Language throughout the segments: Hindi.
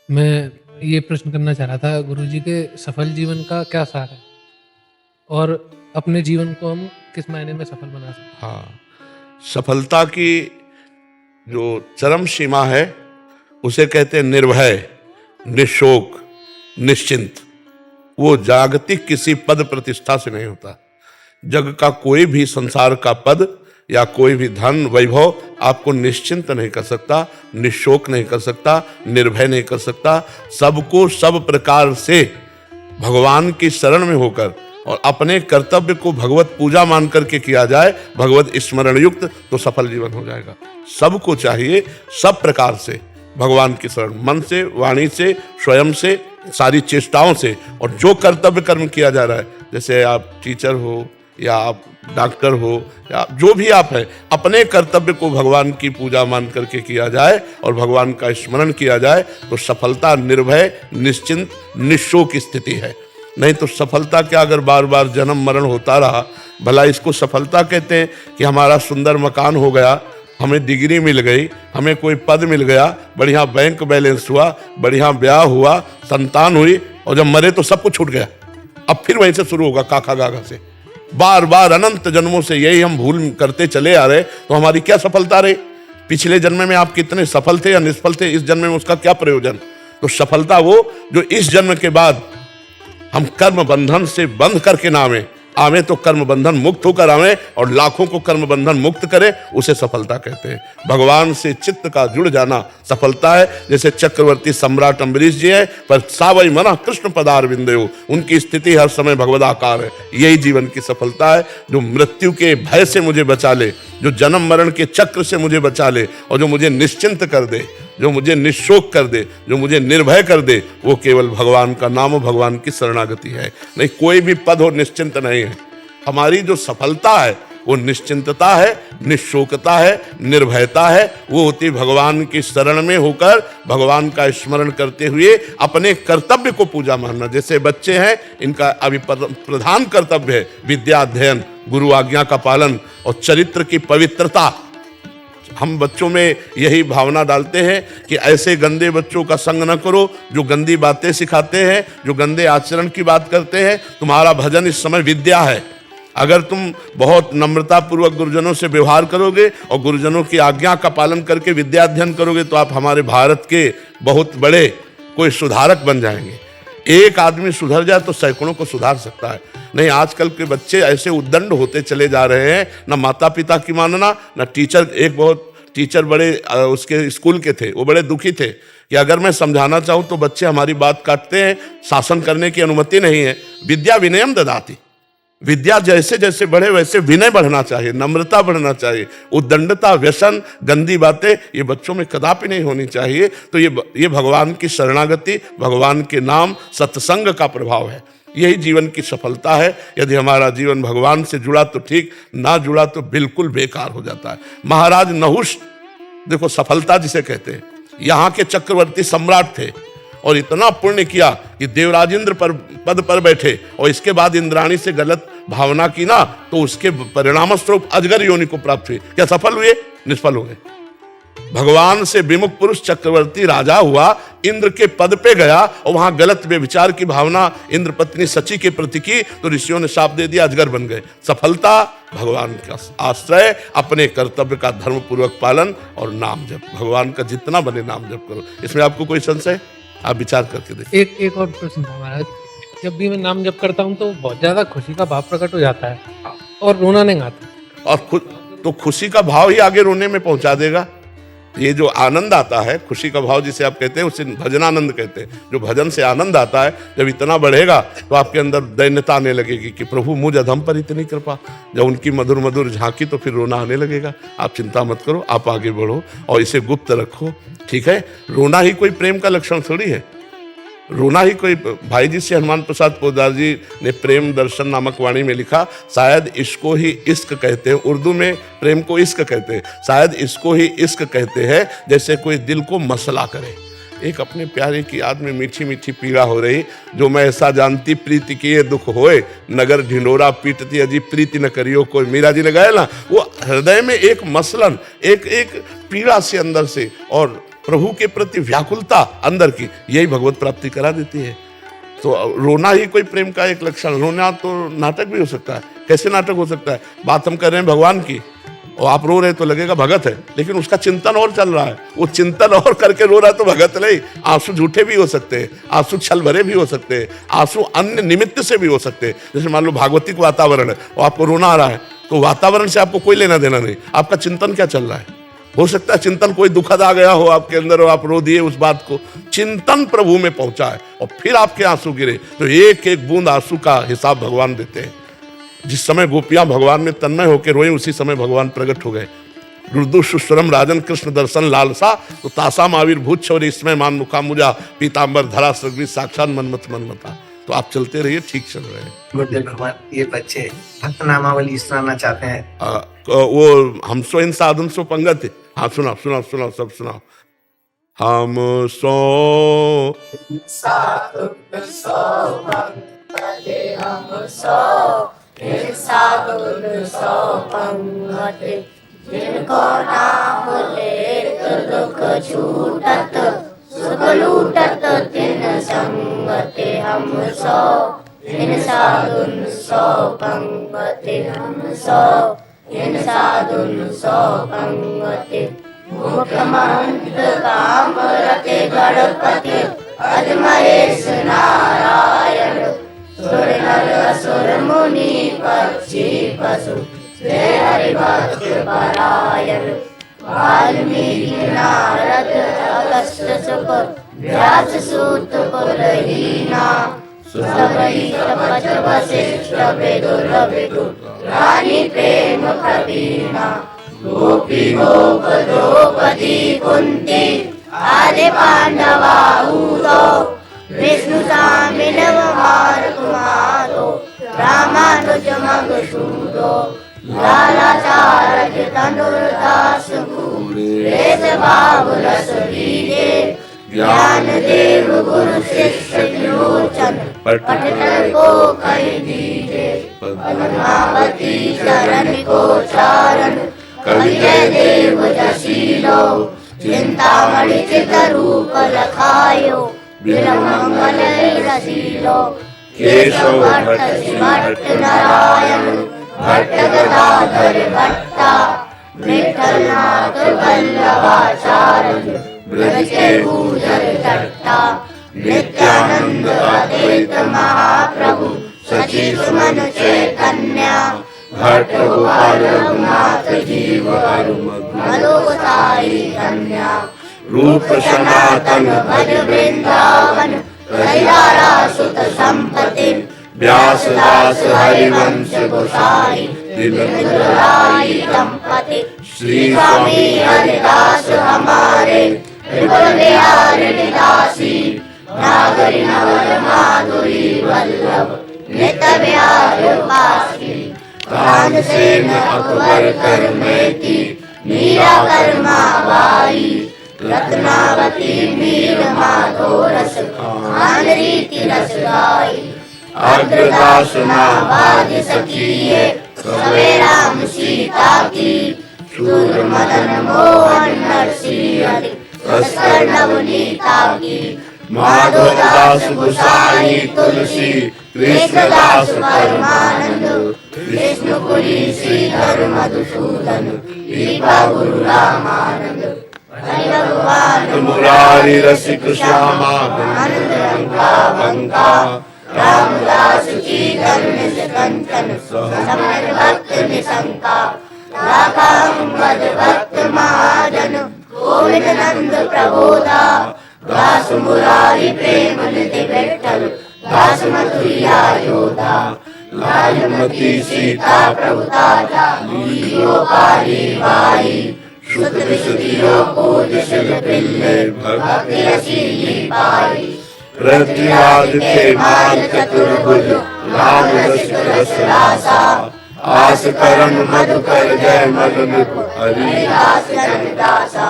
मैं ये प्रश्न करना चाह रहा था, गुरुजी के सफल जीवन का क्या सार है? और अपने जीवन को हम किस मायने में सफल बना सकते हैं? हाँ, सफलता की जो चरम सीमा है उसे कहते हैं निर्भय, निशोक, निश्चिंत। वो जागतिक किसी पद प्रतिष्ठा से नहीं होता। जग का कोई भी संसार का पद या कोई भी धन वैभव आपको निश्चिंत नहीं कर सकता, निशोक नहीं कर सकता, निर्भय नहीं कर सकता। सबको सब प्रकार से भगवान की शरण में होकर और अपने कर्तव्य को भगवत पूजा मान करके किया जाए, भगवत स्मरण युक्त, तो सफल जीवन हो जाएगा। सबको चाहिए सब प्रकार से भगवान की शरण, मन से, वाणी से, स्वयं से, सारी चेष्टाओं से। और जो कर्तव्य कर्म किया जा रहा है, जैसे आप टीचर हो या आप डॉक्टर हो या जो भी आप हैं, अपने कर्तव्य को भगवान की पूजा मान करके किया जाए और भगवान का स्मरण किया जाए तो सफलता निर्भय, निश्चिंत, निशोक स्थिति है। नहीं तो सफलता क्या, अगर बार बार जन्म मरण होता रहा, भला इसको सफलता कहते हैं कि हमारा सुंदर मकान हो गया, हमें डिग्री मिल गई, हमें कोई पद मिल गया, बढ़िया बैंक बैलेंस हुआ, बढ़िया ब्याह हुआ, संतान हुई, और जब मरे तो सब कुछ छूट गया। अब फिर वहीं से शुरू होगा, काका गागा से। बार बार अनंत जन्मों से यही हम भूल करते चले आ रहे, तो हमारी क्या सफलता रही? पिछले जन्म में आप कितने सफल थे या निष्फल थे, इस जन्म में उसका क्या प्रयोजन? तो सफलता वो जो इस जन्म के बाद हम कर्म बंधन से बंध करके ना आवे तो कर्म बंधन मुक्त होकर आवे और लाखों को कर्म बंधन मुक्त करे, उसे सफलता कहते हैं। भगवान से चित्त का जुड़ जाना सफलता है। जैसे चक्रवर्ती सम्राट अम्बरीश जी है, पर सावई मना कृष्ण पदार बिंदेव, उनकी स्थिति हर समय भगवदाकार है। यही जीवन की सफलता है, जो मृत्यु के भय से मुझे बचा ले, जो जन्म मरण के चक्र से मुझे बचा ले, और जो मुझे निश्चिंत कर दे, जो मुझे निशोक कर दे, जो मुझे निर्भय कर दे, वो केवल भगवान का नाम, भगवान की शरणागति है। नहीं, कोई भी पद हो निश्चिंत नहीं है। हमारी जो सफलता है वो निश्चिंतता है, निशोकता है, निर्भयता है। वो होती भगवान की शरण में होकर भगवान का स्मरण करते हुए अपने कर्तव्य को पूजा मानना। जैसे बच्चे हैं, इनका अभी प्रधान कर्तव्य है विद्या अध्ययन, गुरु आज्ञा का पालन और चरित्र की पवित्रता। हम बच्चों में यही भावना डालते हैं कि ऐसे गंदे बच्चों का संग न करो जो गंदी बातें सिखाते हैं, जो गंदे आचरण की बात करते हैं। तुम्हारा भजन इस समय विद्या है। अगर तुम बहुत नम्रता पूर्वक गुरुजनों से व्यवहार करोगे और गुरुजनों की आज्ञा का पालन करके विद्या अध्ययन करोगे, तो आप हमारे भारत के बहुत बड़े कोई सुधारक बन जाएंगे। एक आदमी सुधर जाए तो सैकड़ों को सुधार सकता है। नहीं, आजकल के बच्चे ऐसे उद्दंड होते चले जा रहे हैं, ना माता पिता की मानना, ना टीचर। एक बहुत टीचर बड़े उसके स्कूल के थे, वो बड़े दुखी थे कि अगर मैं समझाना चाहूँ तो बच्चे हमारी बात काटते हैं, शासन करने की अनुमति नहीं है। विद्या विनयम ददाति, विद्या जैसे जैसे बढ़े वैसे विनय बढ़ना चाहिए, नम्रता बढ़ना चाहिए। उद्दंडता, व्यसन, गंदी बातें ये बच्चों में कदापि नहीं होनी चाहिए। तो ये भगवान की शरणागति, भगवान के नाम, सत्संग का प्रभाव है। यही जीवन की सफलता है। यदि हमारा जीवन भगवान से जुड़ा तो ठीक, ना जुड़ा तो बिल्कुल बेकार हो जाता है। महाराज नहुष, देखो सफलता जिसे कहते हैं, यहाँ के चक्रवर्ती सम्राट थे और इतना पुण्य किया कि देवराजेंद्र पर पद पर बैठे, और इसके बाद इंद्राणी से गलत भावना की ना, तो उसके परिणाम स्वरूप अजगर योनि को प्राप्त हुए। क्या सफल हुए? निष्फल हो गए। भगवान से विमुख पुरुष चक्रवर्ती राजा हुआ, इंद्र के पद पे गया और वहां गलत व्यभिचार की भावना इंद्र पत्नी सची के प्रति की, तो ऋषियों ने शाप दे दिया, अजगर बन गए। सफलता भगवान का आश्रय, अपने कर्तव्य का धर्म पूर्वक पालन और नाम जप। भगवान का जितना बने नाम जप करो। इसमें आपको कोई संशय? आप विचार करके देखिए। एक और प्रश्न था महाराज, जब भी मैं नाम जप करता हूँ तो बहुत ज्यादा खुशी का भाव प्रकट हो जाता है और रोना नहीं आता। और खुशी का भाव ही आगे रोने में पहुंचा देगा। ये जो आनंद आता है, खुशी का भाव जिसे आप कहते हैं, उसे भजनानंद कहते हैं। जो भजन से आनंद आता है, जब इतना बढ़ेगा तो आपके अंदर दैन्यता आने लगेगी कि प्रभु मुझ अधम पर इतनी कृपा। जब उनकी मधुर मधुर झांकी तो फिर रोना आने लगेगा। आप चिंता मत करो, आप आगे बढ़ो और इसे गुप्त रखो, ठीक है? रोना ही कोई प्रेम का लक्षण थोड़ी है। रोना ही कोई, भाई जी से हनुमान प्रसाद पोद्दार जी ने प्रेम दर्शन नामक वाणी में लिखा, शायद इसको ही इश्क कहते हैं। उर्दू में प्रेम को इश्क कहते हैं, शायद इसको ही इश्क कहते हैं। जैसे कोई दिल को मसला करे, एक अपने प्यारे की याद में मीठी मीठी पीड़ा हो रही, जो मैं ऐसा जानती प्रीति की ये दुख होए, नगर ढिंडोरा पीटती अजी प्रीति न करियो कोई। मीरा जी ने गाया ना, वो हृदय में एक मसलन, एक पीड़ा से अंदर से, और प्रभु के प्रति व्याकुलता अंदर की, यही भगवत प्राप्ति करा देती है। तो रोना ही कोई प्रेम का एक लक्षण, रोना तो नाटक भी हो सकता है। कैसे नाटक हो सकता है? बात हम कर रहे हैं भगवान की और आप रो रहे तो लगेगा भगत है, लेकिन उसका चिंतन और चल रहा है, वो चिंतन और करके रो रहा है तो भगत नहीं। आंसू झूठे भी हो सकते हैं, आंसू छल भरे भी हो सकते हैं, आंसू अन्य निमित्त से भी हो सकते हैं। जैसे मान लो भागवतिक वातावरण है और आपको रोना आ रहा है, तो वातावरण से आपको कोई लेना देना नहीं, आपका चिंतन क्या चल रहा है। हो सकता है चिंतन कोई दुखद आ गया हो आपके अंदर और आप रो दिए उस बात को, चिंतन प्रभु में पहुंचा है और फिर आपके आंसू गिरे, तो एक एक बूंद आंसू का हिसाब भगवान देते हैं। जिस समय गोपियां भगवान में तन्मय होकर रोई, उसी समय भगवान प्रकट हो गए। रुदु सुस्वरम राजन कृष्ण दर्शन लालसा, तो तासाम आविर्भूत छौरी इसमें मान मुखा मुजा पीताम्बर धरा सगरी साक्षात मनमत मनमता। तो आप चलते रहिए, ठीक चल रहे हैं। गुरुदेव भगवान, ये बच्चे भक्त नामावली सुनाना चाहते हैं। वो हम सो इन साधन सो पंगत। हाँ सुनाओ सुनाओ सुनाओ, सब सुनाओ। हम सो जिनको नाम लेत दुख छूटत, सुख लूटत तिन संगति हम सो। इन साधुन सो पंगति हम सो, इन साधुन सो पंगति। मुख्यमंत्र काम रते गणपति, अजमहेश नारायण। सुर नर असुर मुनि पक्षी पशु, जय हरि भक्त परायण। वाल्मीकि नारद अगस्त्य शुक, व्यास सूत कुलहीना। सबरीत पच वशिष्ठ विदुर विदुर, रानी प्रेम प्रवीणा। गोपी गोप द्रौपदी कुंती, आदि पांडवा ऊरो। विष्णु सामिनव मार कुमारो, रामानुज मधुसूदो। लालाचारज तनुर्दास वेद बाब रस लीजे। ज्ञान देव गुरु शिष्य विलोचन, पठन को कहि दीजे। पद्मावती चरण को चारण, कलिजय देव जसीलो। चिंतामणि चित रूप लखायो, बिरमंगल रसीलो। केशव भट्ट भट्ट नारायण, भट्ट गदाधर भट्टा। विठलनाथ वल्लभाचार्य, ब्रज के भूधर टट्टा। नित्यानंद अद्वैत महाप्रभु, सची सुमन चैतन्या। भट्ट गोपाल रघुनाथ जीव हरु, मधुसाई कन्या। रूप सनातन भज वृंदावन, कैलारा सुत संपत्ति। व्यास दास हरिवंश गोसाई, दिव्य दंपति। श्री स्वामी हरिदास हमारे, त्रिपुर बिहारी दासी। नागरी नवर माधुरी वल्लभ, नित बिहार पासी। तानसेन अकबर कर मेती, मीरा कर्मा बाई। रत्नावती मीर माधो रस, खान रीति रस गाई। अग्रदास नावाद सखिए, सवे राम सीता की। सूर मदन मोहन नरसिंह, अस्कर नवनीता की। माधवदास गोसाई तुलसी, कृष्णदास परमानंद। विष्णुपुरी श्रीधर मधुसूदन, दीपा गुरु रामानंद। हरि भगवान मुरारी रसिक श्यामा, आनंद रंगा बंका। रामदास की धर्म कंचन, समर भक्त निशंका। राधा मद भक्त महाजन, गोविंद नंद प्रबोधा। दास मुरारी प्रेम निधि विठ्ठल, दास मथुरिया योधा। लालमती सीता प्रभुता, लीलो पारी बाई। सुत विसुदियो पूज शिल पिल्ले, भक्ति रसीली पाई। पृथ्वीराज के माल चतुर्भुज, राम रसिक रस रासा। आस करन मधुकर जय मल निप, हरिदास जनदासा।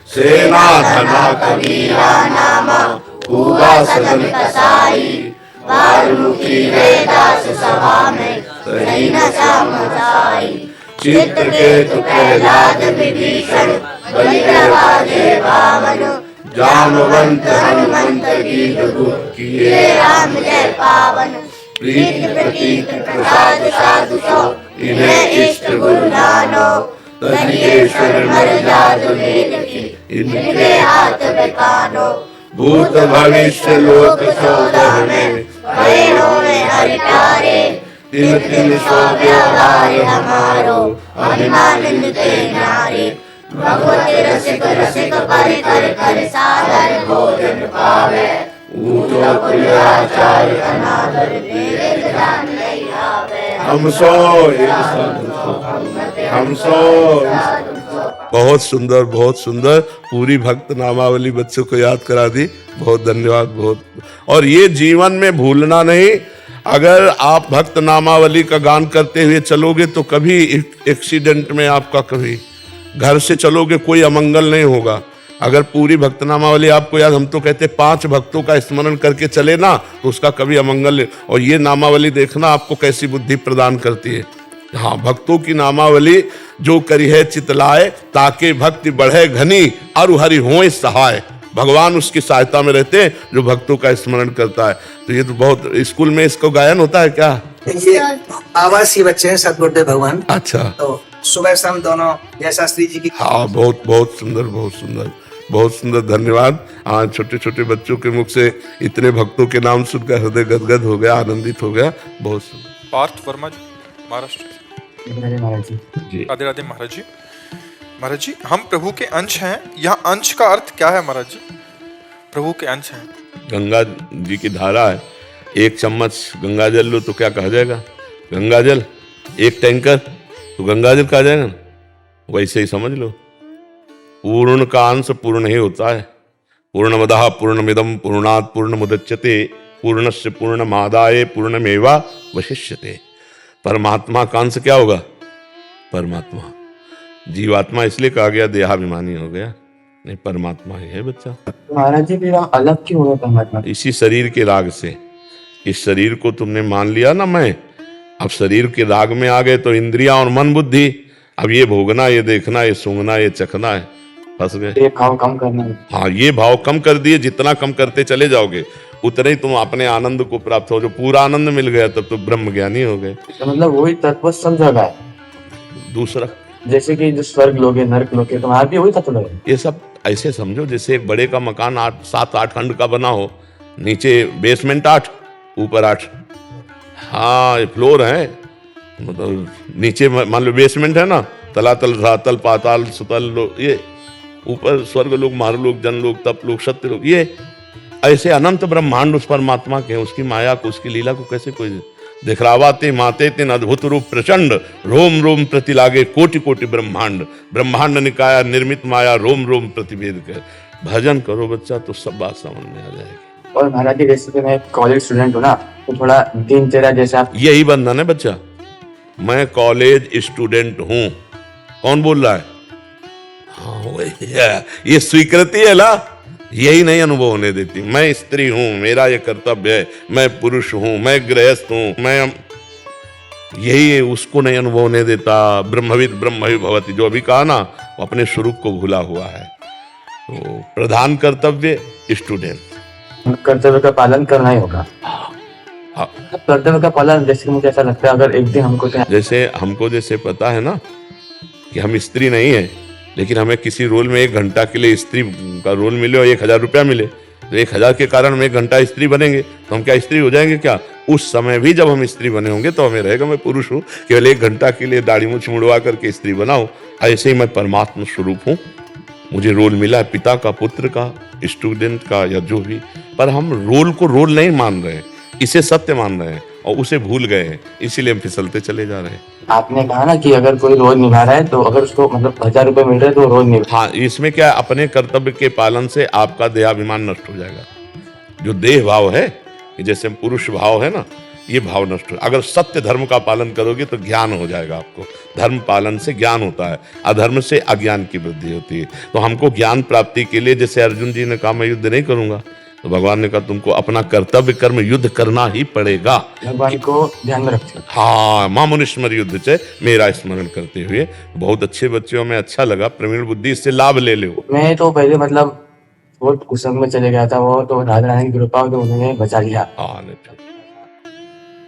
सेना धना कबीरा नामा, हुआ सदन कसाई। वाल्मीकि वेदास सभा में, सही न समझाई। चित्रकेतु प्रहलाद विभीषण, बलि प्रभा देवावन। जामवंत हनुमंत गीत गुण किए राम जय पावन प्रीत प्रतीत प्रसाद साधु सो इन्हें इष्ट गुरु जानो तनिएश्वर मर जात वेद की इनके हाथ बेकानो भूत भविष्य लोक सौदह में भय होवे हरि प्यारे तिन तिन सौ व्यवहार हमारो अभिमानंद ते नारे भगवते रसिक रसिक पर कर साधन भोजन पावे ऊंचो कुलाचार्य अनादर वेद जान नहीं आवे हम सो हम सो। बहुत सुंदर बहुत सुंदर पूरी भक्त नामावली बच्चों को याद करा दी। बहुत धन्यवाद बहुत। और ये जीवन में भूलना नहीं, अगर आप भक्त नामावली का गान करते हुए चलोगे तो कभी एक्सीडेंट में आपका कभी घर से चलोगे कोई अमंगल नहीं होगा। अगर पूरी भक्त नामावली आपको याद, हम तो कहते 5 भक्तों का स्मरण करके चले ना तो उसका कभी अमंगल नहीं। और ये नामावली देखना आपको कैसी बुद्धि प्रदान करती है। हाँ, भक्तों की नामावली जो करी है चितलाए ताके भक्ति बढ़े घनी अरु हरि होए सहाय। भगवान उसकी सहायता में रहते हैं जो भक्तों का स्मरण करता है। तो ये तो बहुत, स्कूल में इसको गायन होता है क्या? ये आवासीय बच्चे हैं सदगुरुदेव भगवान। अच्छा, तो सुबह शाम दोनों जय शास्त्री जी की। हाँ, बहुत बहुत सुंदर बहुत सुंदर बहुत सुंदर। धन्यवाद। आज छोटे छोटे बच्चों के मुख से इतने भक्तों के नाम सुनकर हृदय गदगद हो गया, आनंदित हो गया। बहुत सुंदर। पार्थ वर्मा जी, महाराष्ट्र। महाराज जी, राधे राधे महाराज जी। महाराज जी, हम प्रभु के अंश हैं, यह अंश का अर्थ क्या है महाराज जी? प्रभु के अंश हैं। गंगा जी की धारा है, 1 चम्मच गंगा जल लो तो क्या कहा जाएगा? गंगा जल। 1 टैंकर तो गंगा जल कहा जाएगा ना, वैसे ही समझ लो। पूर्ण का अंश पूर्ण ही होता है। पूर्णमदः पूर्णमिदं पूर्णात् पूर्णमुदच्यते पूर्णस्य पूर्णमादाय पूर्णमेवा वशिष्यते। परमात्मा का अंश क्या होगा? परमात्मा। जीवात्मा इसलिए कहा गया देहाभिमानी हो गया, नहीं परमात्मा ही है बच्चा। महाराज जी फिर हम अलग क्यों हुए परमात्मा? इसी शरीर के राग से। इस शरीर को तुमने मान लिया ना मैं, अब शरीर के राग में आ गए तो इंद्रियां और मन बुद्धि, अब ये भोगना, ये देखना, ये सूंघना, ये चखना है, फंस गए। ये भाव कम करना है। हाँ, ये भाव कम कर दिए। जितना कम करते चले जाओगे उतने ही तुम अपने आनंद को प्राप्त हो। जो पूरा आनंद मिल गया तब तो ब्रह्म ज्ञानी हो गए। तो मतलब वही तत्व सब जगह है। दूसरा, जैसे कि जो स्वर्ग लोग है, नर्क लोग है, तो वहां भी वही तत्व है। ये सब ऐसे समझो जैसे एक बड़े का मकान 7-8 खंड का बना हो, नीचे बेसमेंट 8, ऊपर 8। हाँ, ये फ्लोर है, मतलब नीचे मान लो बेसमेंट है ना, तलातल धरातल पाताल सुतल ये ऊपर स्वर्ग लोग, महालोक, जनलोक, तप लोक, सत्य लोक, ये ऐसे अनंत ब्रह्मांड उस परमात्मा के हैं। उसकी माया को, उसकी लीला को कैसे कोई दिखरावाते माते तीन अद्भुत रूप प्रचंड रोम रोम प्रति लागे कोटि कोटि ब्रह्मांड। ब्रह्मांड निकाया निर्मित माया रोम रोम प्रतिभेद कर। भजन करो बच्चा तो सब बात समझ में आ जाएगी। और महाराज जी जैसे कि मैं कॉलेज स्टूडेंट हूँ ना, तो थोड़ा दिनचर्या जैसे आप। यही बंधन है बच्चा, मैं कॉलेज स्टूडेंट हूँ। कौन बोल रहा है? हाँ, वही है। ये स्वीकृति है ना, यही नहीं अनुभव होने देती। मैं स्त्री हूं, मेरा ये कर्तव्य है, मैं पुरुष हूं, मैं गृहस्थ हूं, मैं, यही उसको नहीं अनुभव होने देता। ब्रह्मविद ब्रह्मवि भवति, जो अभी कहा ना, वो अपने स्वरूप को भूला हुआ है। तो प्रधान कर्तव्य स्टूडेंट, कर्तव्य का पालन करना ही होगा। हाँ, कर्तव्य का पालन, जैसे मुझे ऐसा लगता है अगर एक दिन हमको जैसे पता है ना कि हम स्त्री नहीं है, लेकिन हमें किसी रोल में 1 घंटा के लिए स्त्री का रोल मिले और 1000 रुपया मिले, तो 1000 के कारण हम 1 घंटा स्त्री बनेंगे तो हम क्या स्त्री हो जाएंगे क्या? उस समय भी जब हम स्त्री बने होंगे तो हमें रहेगा मैं पुरुष हूँ, केवल 1 घंटा के लिए दाढ़ी मूछ मुड़वा करके स्त्री बनाओ। ऐसे ही मैं परमात्मा स्वरूप हूँ। मुझे रोल मिला है पिता का, पुत्र का, स्टूडेंट का, या जो भी, पर हम रोल को रोल नहीं मान रहे हैं, इसे सत्य मान रहे हैं और उसे भूल गए हैं, इसीलिए हम फिसलते चले जा रहे हैं। आपने कहा ना कि अगर कोई रोज निभा रहा है तो अगर उसको मतलब 1000 रुपए मिल रहे हैं तो रोज निभा। हाँ, इसमें क्या है, अपने कर्तव्य के पालन से आपका देहाभिमान नष्ट हो जाएगा। जो देह भाव है, जैसे पुरुष भाव है ना, ये भाव नष्ट हो। अगर सत्य धर्म का पालन करोगे तो ज्ञान हो जाएगा आपको। धर्म पालन से ज्ञान होता है, अधर्म से अज्ञान की वृद्धि होती है। तो हमको ज्ञान प्राप्ति के लिए, जैसे अर्जुन जी ने कहा मैं युद्ध नहीं करूंगा, तो भगवान ने कहा तुमको अपना कर्तव्य कर्म युद्ध करना ही पड़ेगा। भगवान को ध्यान में रखते। हाँ, मामुनिस्मर युद्ध से मेरा स्मरण करते हुए। बहुत अच्छे बच्चों में अच्छा लगा, प्रवीण बुद्धि, इससे लाभ ले लो। मैं तो पहले मतलब बहुत कुसंग में चले गया था वो, तो राधा रानी की कृपा तो उन्होंने बचा लिया। हाँ नहीं ठीक।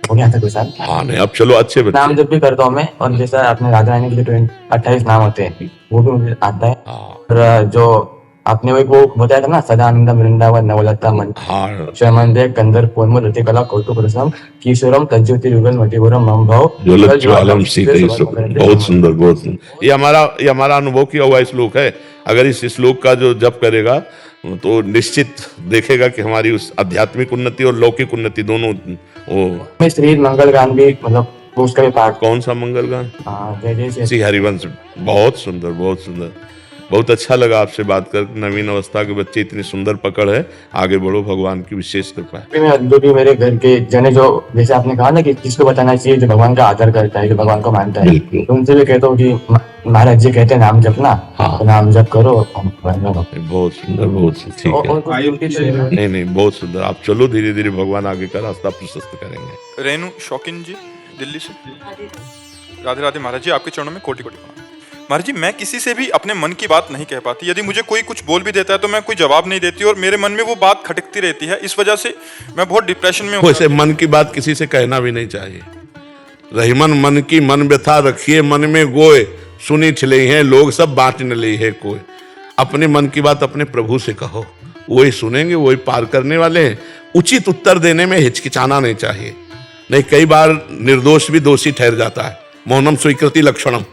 हो गया था कुछ साल। हाँ नहीं, अब चलो अच्छे नाम बच्चे। जब भी करता हूँ मैं, और जैसा अपने राधा रानी के लिए 28 नाम होते हैं, वो भी मुझे आता है। हाँ और जो आपने वो बताया था ना, सदानंद वृंदावन नवलता मन हाँ, क्षमंदे कंदर पूर्व रतिकला कौतुक रसम किशोरम तज्जुति युगल मटिपुरम मम भव ज्वलत ज्वालम सीते सुख। बहुत सुंदर, बहुत सुंदर। ये हमारा अनुभव किया हुआ श्लोक है। अगर इस श्लोक का जो जप करेगा तो निश्चित देखेगा कि हमारी उस आध्यात्मिक उन्नति और लौकिक उन्नति दोनों वो। मैं श्री मंगल गान भी मतलब उसका भी पाठ। कौन सा मंगल गान? जय जय श्री श्री हरिवंश। बहुत सुंदर, बहुत सुंदर। बहुत अच्छा लगा आपसे बात कर। नवीन अवस्था के बच्चे, इतनी सुंदर पकड़ है। आगे बढ़ो, भगवान की विशेष कृपा है। मैं जो भी मेरे घर के जने, जो जैसे आपने कहा ना कि किसको बताना चाहिए जो भगवान का आदर करता है, जो भगवान को मानता है, बिल्कुल। तो उनसे भी कहता हूँ कि महाराज जी कहते हैं नाम जपना, हाँ। तो नाम जप करो। बहुत सुंदर, बहुत सुंदर। ठीक है, नहीं नहीं, बहुत सुंदर। आप चलो, धीरे धीरे भगवान आगे का रास्ता प्रशस्त करेंगे। रेणु शौकिन जी दिल्ली से। राधे राधे महाराज जी, आपके चरणों में कोटि कोटि प्रणाम। महाराज जी, मैं किसी से भी अपने मन की बात नहीं कह पाती। यदि मुझे कोई कुछ बोल भी देता है तो मैं कोई जवाब नहीं देती, और मेरे मन में वो बात खटकती रहती है। इस वजह से मैं बहुत डिप्रेशन में हूँ। वैसे मन की बात किसी से कहना भी नहीं चाहिए। रहीमन मन की मन व्यथा रखिए मन में गोए, सुनी छिले हैं लोग सब बांट न ले है कोई। अपने मन की बात अपने प्रभु से कहो, वही सुनेंगे, वही पार करने वाले हैं। उचित उत्तर देने में हिचकिचाना नहीं चाहिए। नहीं, कई बार निर्दोष भी दोषी ठहर जाता है। मौनम स्वीकृति लक्षणम।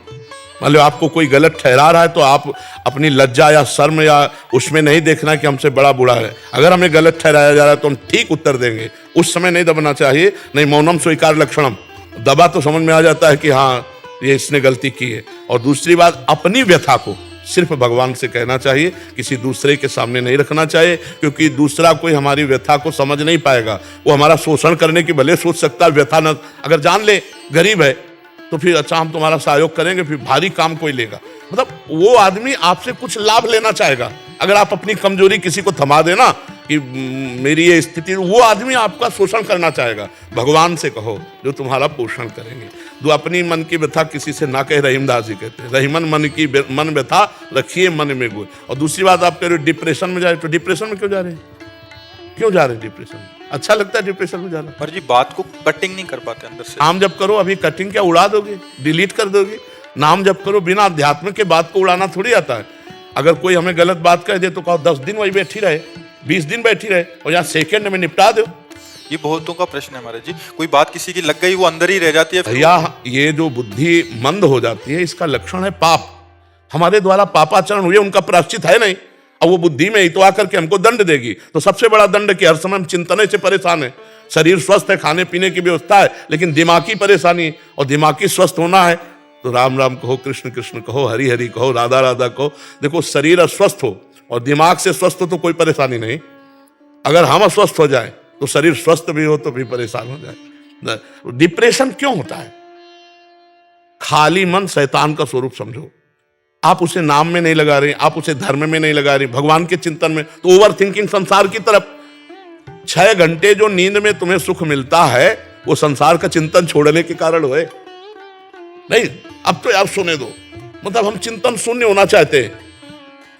मान लो आपको कोई गलत ठहरा रहा है तो आप अपनी लज्जा या शर्म या उसमें नहीं देखना कि हमसे बड़ा बुरा है। अगर हमें गलत ठहराया जा रहा है तो हम ठीक उत्तर देंगे, उस समय नहीं दबना चाहिए। नहीं, मौनम स्वीकार लक्षणम। दबा तो समझ में आ जाता है कि हाँ ये इसने गलती की है। और दूसरी बात, अपनी व्यथा को सिर्फ भगवान से कहना चाहिए, किसी दूसरे के सामने नहीं रखना चाहिए, क्योंकि दूसरा कोई हमारी व्यथा को समझ नहीं पाएगा। वो हमारा शोषण करने की भले सोच सकता है, व्यथा न अगर जान ले गरीब है तो फिर अच्छा हम तुम्हारा सहयोग करेंगे, फिर भारी काम कोई लेगा। मतलब वो आदमी आपसे कुछ लाभ लेना चाहेगा। अगर आप अपनी कमजोरी किसी को थमा देना कि मेरी ये स्थिति, वो आदमी आपका शोषण करना चाहेगा। भगवान से कहो जो तुम्हारा पोषण करेंगे। जो अपनी मन की व्यथा किसी से ना कहे, रहीमदास जी कहते हैं, रहीमन मन व्यथा रखिए मन में गोए। और दूसरी बात, आप कह रहे हो डिप्रेशन में जा रहे, तो डिप्रेशन में क्यों जा रहे हैं? क्यों जा रहे हैं डिप्रेशन में? अच्छा लगता है डिप्रेशन में जाना? महाराज जी, बात को कटिंग नहीं कर पाते अंदर से। नाम जप करो। अभी कटिंग क्या उड़ा दोगे, डिलीट कर दोगे? नाम जप करो। बिना अध्यात्म के बात को उड़ाना थोड़ी आता है। अगर कोई हमें गलत बात कह दे तो कहो 10 दिन वही बैठी रहे, 20 दिन बैठी रहे, और यहाँ सेकंड में निपटा दो। ये बहुतों का प्रश्न है महाराज जी। कोई बात किसी की लग गई, वो अंदर ही रह जाती है। भैया, ये जो बुद्धि मंद हो जाती है, इसका लक्षण है पाप। हमारे द्वारा पापाचरण हुए, उनका प्रायश्चित है नहीं। अब वो बुद्धि में ही तो आकर के हमको दंड देगी। तो सबसे बड़ा दंड कि हर समय हम चिंतने से परेशान है। शरीर स्वस्थ है, खाने पीने की व्यवस्था है, लेकिन दिमागी परेशानी है। और दिमागी स्वस्थ होना है तो राम राम कहो, कृष्ण कृष्ण कहो, हरि हरि कहो, राधा राधा कहो। देखो, शरीर अस्वस्थ हो और दिमाग से स्वस्थ हो तो कोई परेशानी नहीं। अगर हम अस्वस्थ हो जाए तो शरीर स्वस्थ भी हो तो भी परेशान हो जाए। डिप्रेशन क्यों होता है? खाली मन शैतान का स्वरूप समझो। आप उसे नाम में नहीं लगा रहे, आप उसे धर्म में नहीं लगा रहे, भगवान के चिंतन में, तो ओवर थिंकिंग संसार की तरफ। 6 घंटे जो नींद में तुम्हें सुख मिलता है वो संसार का चिंतन छोड़ने के कारण हुए। नहीं, अब तो यार सुने दो। मतलब हम चिंतन शून्य होना चाहते हैं।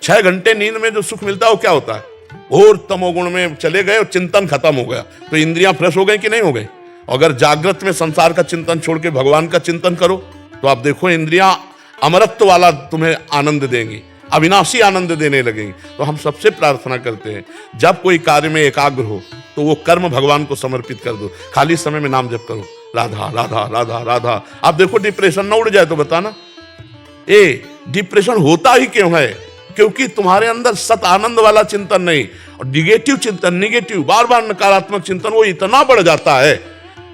6 घंटे नींद में जो सुख मिलता है वो क्या होता है? घोर तमोगुण में चले गए और चिंतन खत्म हो गया, तो इंद्रियां फ्रेश हो गई कि नहीं हो गई? अगर जागृत में संसार का चिंतन छोड़ के भगवान का चिंतन करो तो आप देखो इंद्रियां अमरत्व वाला तुम्हें आनंद देंगी, अविनाशी आनंद देने लगेंगी। तो हम सबसे प्रार्थना करते हैं, जब कोई कार्य में एकाग्र हो तो वो कर्म भगवान को समर्पित कर दो। खाली समय में नाम जप करो, राधा राधा राधा राधा। आप देखो डिप्रेशन ना उड़ जाए तो बताना। डिप्रेशन होता ही क्यों है? क्योंकि तुम्हारे अंदर सत आनंद वाला चिंतन नहीं, और निगेटिव चिंतन, निगेटिव बार बार नकारात्मक चिंतन, वो इतना बढ़ जाता है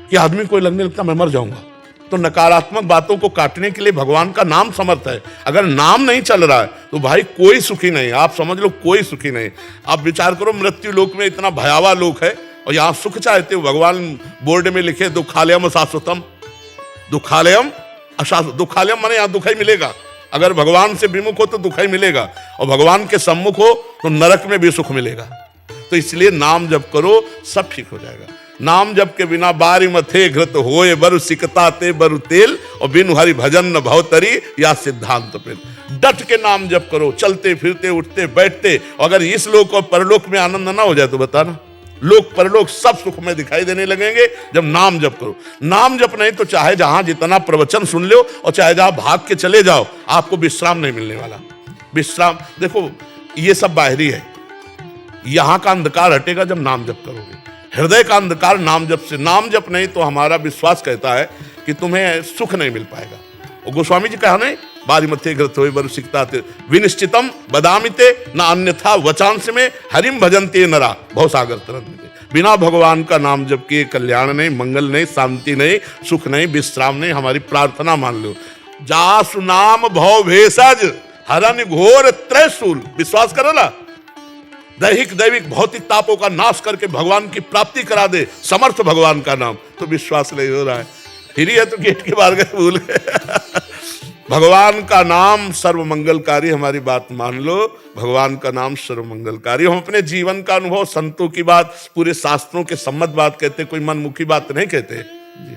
कि आदमी को लगने लगता मैं मर जाऊंगा। तो नकारात्मक बातों को काटने के लिए भगवान का नाम समर्थ है। अगर नाम नहीं चल रहा है तो भाई कोई सुखी नहीं। आप समझ लो, कोई सुखी नहीं। आप विचार करो, मृत्यु लोक में इतना भयावह लोक है और यहाँ सुख चाहते हो। भगवान बोर्ड में लिखे दुखालयम अशाश्वतम, दुखालयम अशाश्वत। दुखालयम माने यहाँ दुख ही मिलेगा। अगर भगवान से विमुख हो तो दुख ही मिलेगा, और भगवान के सम्मुख हो तो नरक में भी सुख मिलेगा। तो इसलिए नाम जप करो, सब ठीक हो जाएगा। नाम जप के बिना बारी मथे घृत होए बरु सिकता ते बरु तेल, और बिनु हरि भजन न भवतरी या सिद्धांत पेल। डट के नाम जप करो, चलते फिरते उठते बैठते। अगर इस लोक और परलोक में आनंद ना हो जाए तो बताना, लोक परलोक सब सुख में दिखाई देने लगेंगे जब नाम जप करो। नाम जप नहीं तो चाहे जहां जितना प्रवचन सुन लो और चाहे जहां भाग के चले जाओ, आपको विश्राम नहीं मिलने वाला। विश्राम देखो, ये सब बाहरी है, यहां का अंधकार हटेगा जब नाम जप करोगे। हृदय का अंधकार नाम जप से, नाम जप नहीं तो हमारा विश्वास कहता है कि तुम्हें सुख नहीं मिल पाएगा। और गोस्वामी जी कहा नहीं, बारी मथे घृत होए बरु सिकता ते विनिश्चितम बदामिते न अन्यथा वचांस में हरिम भजन्ते नरा भवसागर तरन्ते। बिना भगवान का नाम जप किए कल्याण नहीं, मंगल नहीं, शांति नहीं, सुख नहीं, विश्राम नहीं। हमारी प्रार्थना मान लो, जासु नाम भव भेषज हरन घोर त्रैशूल। विश्वास करो ना, दैहिक दैविक भौतिक तापों का नाश करके भगवान की प्राप्ति करा दे समर्थ भगवान का नाम। तो विश्वास नहीं हो रहा है, फिर है तो गेट के बाहर गए भूल गए। भगवान का नाम सर्व मंगलकारी। हमारी बात मान लो, भगवान का नाम सर्व मंगलकारी। हम अपने जीवन का अनुभव, संतों की बात, पूरे शास्त्रों के सम्मत बात कहते, कोई मनमुखी बात नहीं कहते जी।